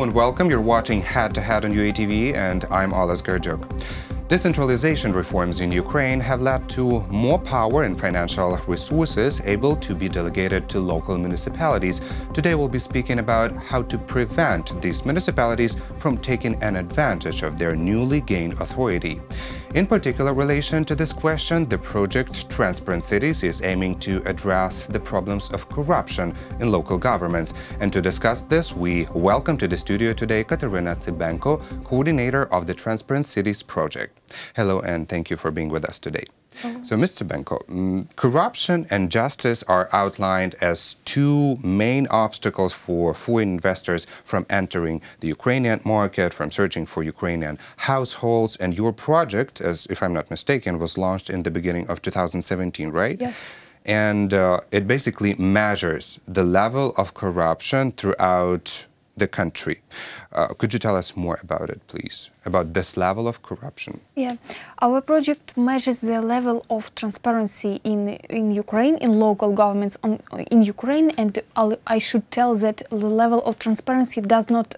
Hello and welcome. You're watching Head to Head on UATV and I'm Oles Gerjuk. Decentralization reforms in Ukraine have led to more power and financial resources able to be delegated to local municipalities. Today we'll be speaking about how to prevent these municipalities from taking an advantage of their newly gained authority. In particular relation to this question, the project Transparent Cities is aiming to address the problems of corruption in local governments. And to discuss this, we welcome to the studio today Kateryna Tsybenko, coordinator of the Transparent Cities project. Hello, and thank you for being with us today. So, Ms. Tsybenko, corruption and justice are outlined as two main obstacles for foreign investors from entering the Ukrainian market, from searching for Ukrainian households. And your project, as if I'm not mistaken, was launched in the beginning of 2017, right? Yes. And it basically measures the level of corruption throughout the country. Could you tell us more about it, please, about this level of corruption? Yeah, our project measures the level of transparency in Ukraine, in local governments in Ukraine, and I should tell that the level of transparency does not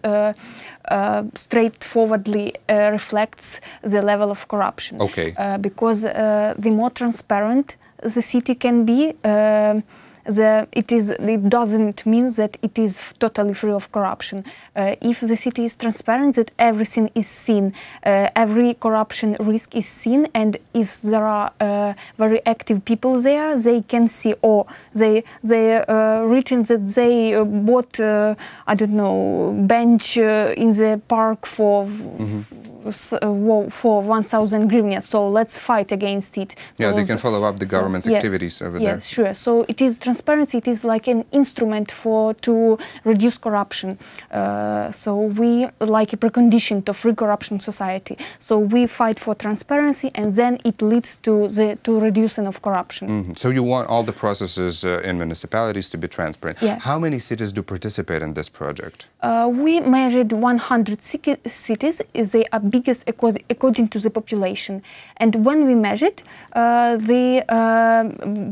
straightforwardly reflects the level of corruption. Okay. Because the more transparent the city can be, it doesn't mean that it is totally free of corruption. If the city is transparent, that everything is seen, every corruption risk is seen, and if there are very active people there, they can see, or they written that they bought, I don't know, bench in the park for 1,000 hryvnia, so let's fight against it. Yeah, So they can follow up the government's activities over there. Yes, sure. So it is transparency. It is like an instrument to reduce corruption. So we like a precondition to free corruption society. So we fight for transparency, and then it leads to reducing of corruption. So you want all the processes in municipalities to be transparent. Yeah. How many cities do participate in this project? We measured 100 cities. They are biggest according to the population. And when we measured, the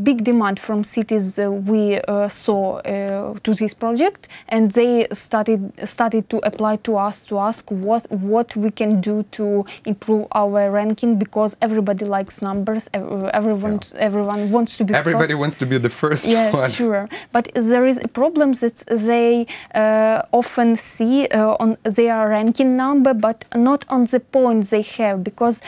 big demand from cities we saw to this project, and they started to apply to us to ask what we can do to improve our ranking, because everybody likes numbers. Everyone wants to be Everybody first. wants to be the first Yes, one. sure. But there is a problem that they often see on their ranking number, but not on the points they have, because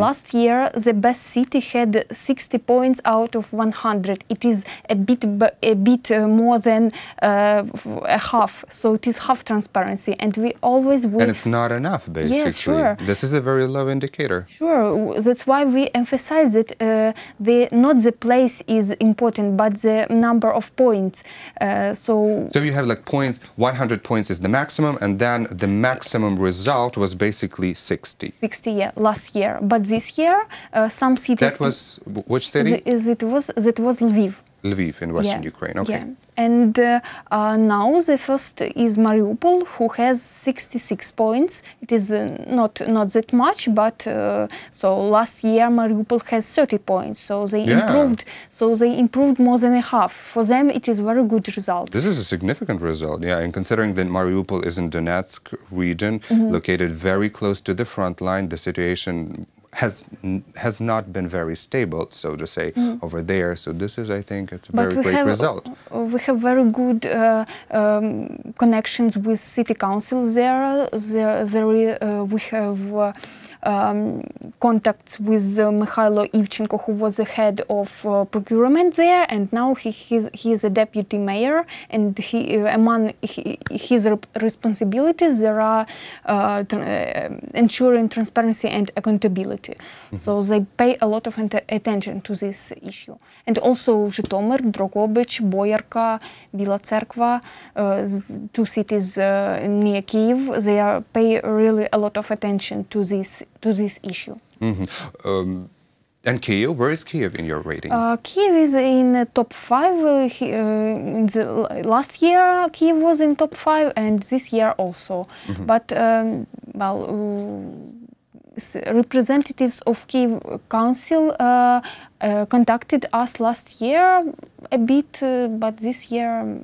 last year the best city had 60 points out of 100. It is a bit more than a half, so it is half transparency, and we always And it's not enough, basically. Yes, sure. This is a very low indicator. Sure, that's why we emphasize that not the place is important, but the number of points. So you have like points, 100 points is the maximum, and then the maximum result was basically 60. 60, yeah, last year. But this year, some cities... That was which city? That was Lviv. Lviv in Western Ukraine, okay. Yeah. And now the first is Mariupol, who has 66 points. It is not that much, but so last year Mariupol has 30 points. So they improved. So they improved more than a half. For them, it is very good result. This is a significant result, yeah. And considering that Mariupol is in Donetsk region, located very close to the front line, the situation has not been very stable, so to say, over there. So this is, I think, it's a very great result. We have very good connections with city councils there. We have contacts with Mikhailo Ivchenko, who was the head of procurement there, and now he is a deputy mayor, and among his responsibilities there are ensuring transparency and accountability. So they pay a lot of attention to this issue. And also Zhytomyr, Drogobych, Boyarka, Bila Tserkva, two cities near Kyiv, they pay really a lot of attention to this issue. And Kyiv, where is Kyiv in your rating? Kyiv is in top 5. In the last year, Kyiv was in top 5, and this year also. But representatives of Kyiv Council contacted us last year a bit, but this year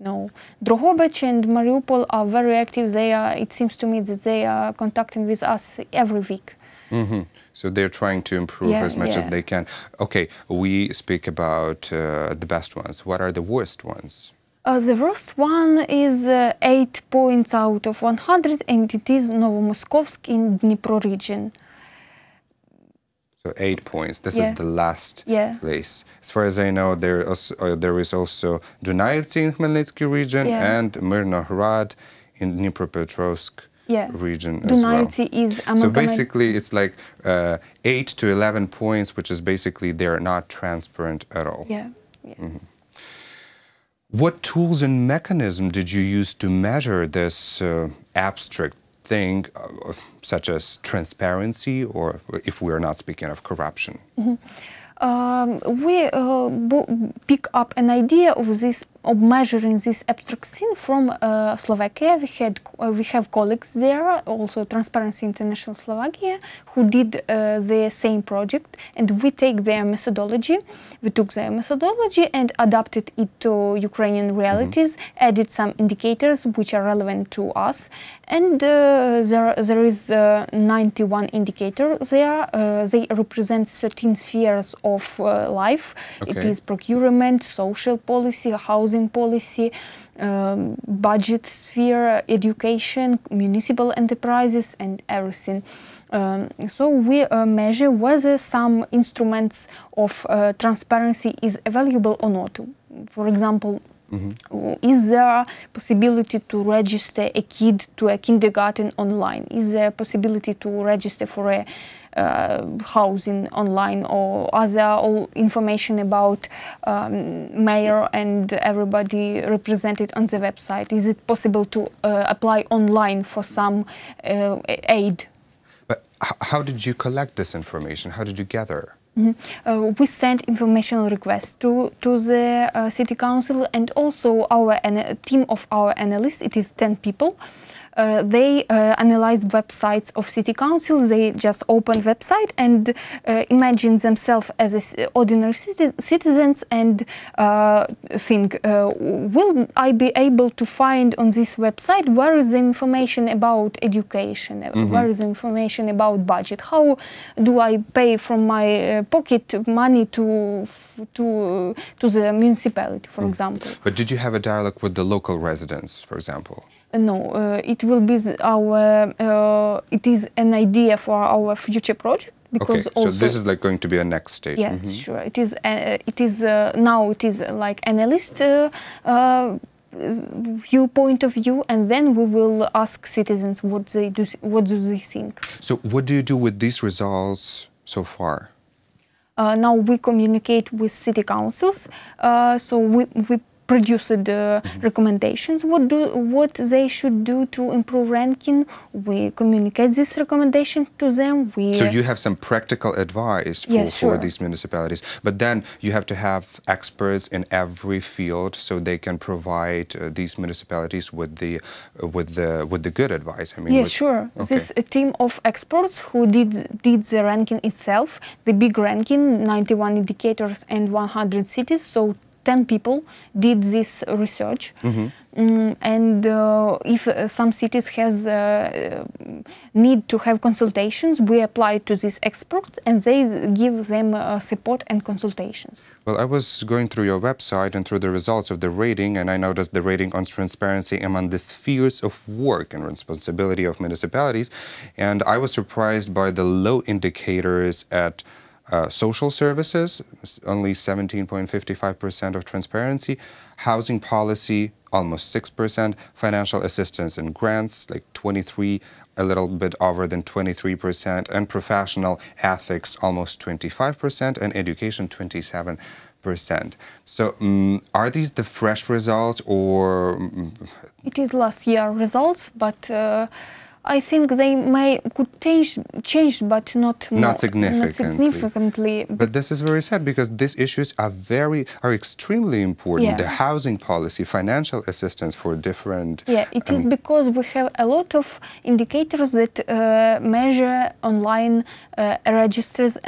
No. Drohobych and Mariupol are very active. It seems to me that they are contacting with us every week. Mm-hmm. So they're trying to improve as much as they can. Okay, we speak about the best ones. What are the worst ones? The worst one is 8 points out of 100, and it is Novomoskovsk in Dnipro region. So 8 points. This is the last place. As far as I know, there is also Dunaevci in Khmelnytsky region and Mirnohrad in Dnipropetrovsk region as well. Is so basically, it's like 8 to 11 points, which is basically they're not transparent at all. Mm-hmm. What tools and mechanism did you use to measure this abstract thing, such as transparency, or if we are not speaking of corruption? Mm-hmm. We pick up an idea of measuring this abstract thing from Slovakia. We have colleagues there, also Transparency International Slovakia, who did the same project, and we take their methodology. We took their methodology and adapted it to Ukrainian realities, added some indicators which are relevant to us, and there is 91 indicators there. They represent 13 spheres of life. It is procurement, social policy, housing policy, budget sphere, education, municipal enterprises, and everything. So we measure whether some instruments of transparency is available or not. For example, is there a possibility to register a kid to a kindergarten online? Is there a possibility to register for a housing online, or other all information about mayor and everybody represented on the website? Is it possible to apply online for some aid? But how did you collect this information? How did you gather? We sent informational requests to the city council, and also our team of our analysts, it is 10 people. They analyze websites of city council. They just open website and imagine themselves as ordinary citizens and think, will I be able to find on this website where is the information about education, where is the information about budget, how do I pay from my pocket money to the municipality, for example. But did you have a dialogue with the local residents, for example? No, it will be it is an idea for our future project, because also so this is like going to be a next stage. Yes, sure. It is now it is like analyst point of view, and then we will ask citizens what do they think. So what do you do with these results so far? Now we communicate with city councils, so we produced recommendations, what they should do to improve ranking. We communicate this recommendation to them. So you have some practical advice for these municipalities, but then you have to have experts in every field so they can provide these municipalities with the good advice. I mean, yes, sure. This team of experts who did the ranking itself, the big ranking, 91 indicators and 100 cities. So 10 people did this research, and if some cities has need to have consultations, we apply to these experts, and they give them support and consultations. Well, I was going through your website and through the results of the rating, and I noticed the rating on transparency among the spheres of work and responsibility of municipalities, and I was surprised by the low indicators at social services, only 17.55% of transparency, housing policy, almost 6%, financial assistance and grants, like 23, a little bit over than 23%, and professional ethics, almost 25%, and education, 27%. So are these the fresh results, or? It is last year results, but I think they could change, but not significantly. But this is very sad because these issues are extremely important. Yeah. The housing policy, financial assistance for different. Yeah, it is because we have a lot of indicators that measure online registers,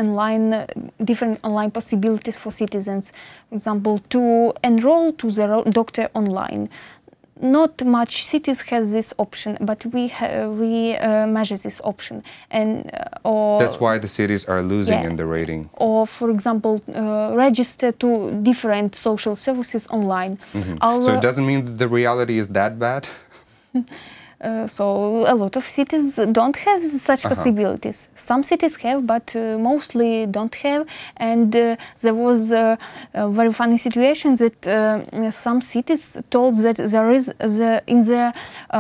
different online possibilities for citizens. For example, to enroll to the doctor online. Not much cities has this option, but we measure this option, and that's why the cities are losing in the rating. Or, for example, register to different social services online. So it doesn't mean that the reality is that bad. So a lot of cities don't have such possibilities. Some cities have, but mostly don't have. And there was a very funny situation that some cities told that there is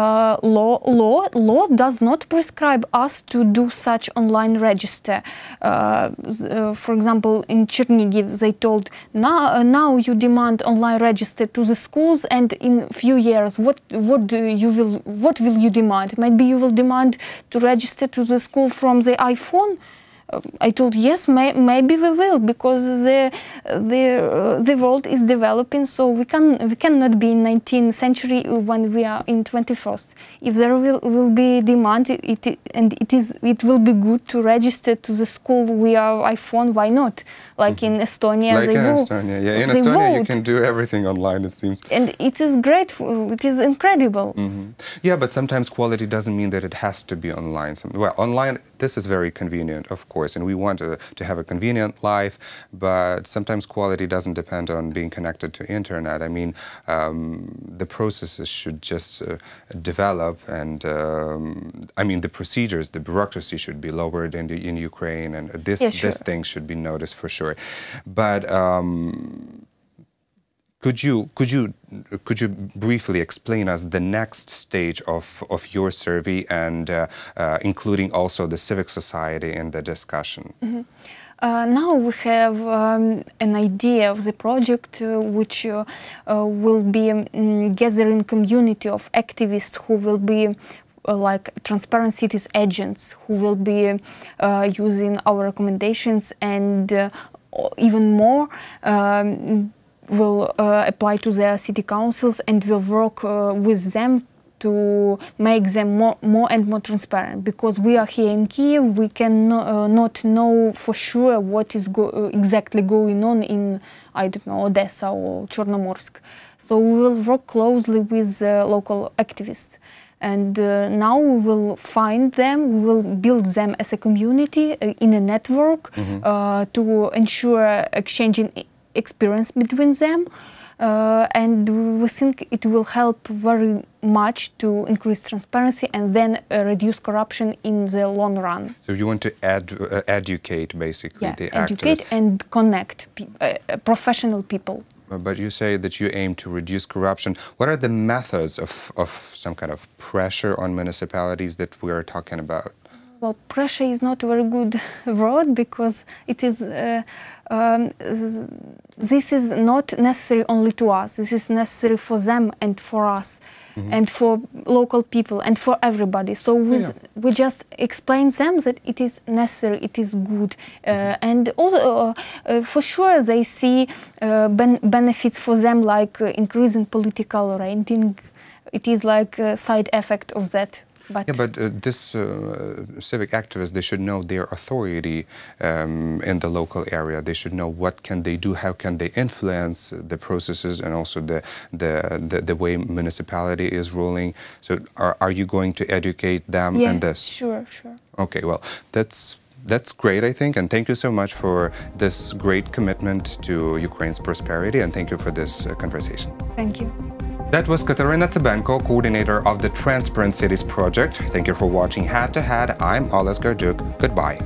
law does not prescribe us to do such online register. For example, in Chernigiv, they told now you demand online register to the schools, and in few years, what will you demand? Maybe you will demand to register to the school from the iPhone. I told yes, maybe we will, because the world is developing, so we cannot be in 19th century when we are in 21st. If there will be demand, it will be good to register to the school via iPhone. Why not? Like in Estonia, like in Estonia, yeah. In Estonia, you can do everything online, it seems. And it is great. It is incredible. Yeah, but sometimes quality doesn't mean that it has to be online. Well, online, this is very convenient, of course. And we want to have a convenient life, but sometimes quality doesn't depend on being connected to internet. I mean, the processes should just develop, and I mean, the procedures, the bureaucracy should be lowered in Ukraine, and this thing should be noticed for sure. But could you briefly explain us the next stage of your survey, and including also the civic society in the discussion? Now we have an idea of the project, which will be gathering community of activists who will be like transparent cities agents, who will be using our recommendations, and even more will apply to their city councils, and will work with them to make them more and more transparent. Because we are here in Kiev, we can not know for sure what is exactly going on in, I don't know, Odessa or Chornomorsk. So we will work closely with local activists. And now we will find them, we will build them as a community in a network to ensure exchanging experience between them, and we think it will help very much to increase transparency and then reduce corruption in the long run. So you want to educate basically the actors. Educate and connect professional people. But you say that you aim to reduce corruption. What are the methods of some kind of pressure on municipalities that we are talking about? Well, pressure is not a very good word, because it is. This is not necessary only to us. This is necessary for them and for us, and for local people and for everybody. So we just explain them that it is necessary, it is good, and also for sure they see benefits for them, like increasing political rating. It is like a side effect of that. But this civic activists, they should know their authority in the local area. They should know what can they do, how can they influence the processes, and also the way municipality is ruling. So are you going to educate them in this? Sure. Okay, well, that's great, I think, and thank you so much for this great commitment to Ukraine's prosperity, and thank you for this conversation. Thank you. That was Kateryna Tsybenko, coordinator of the Transparent Cities project. Thank you for watching Head to Head. I'm Oles Gardyuk. Goodbye.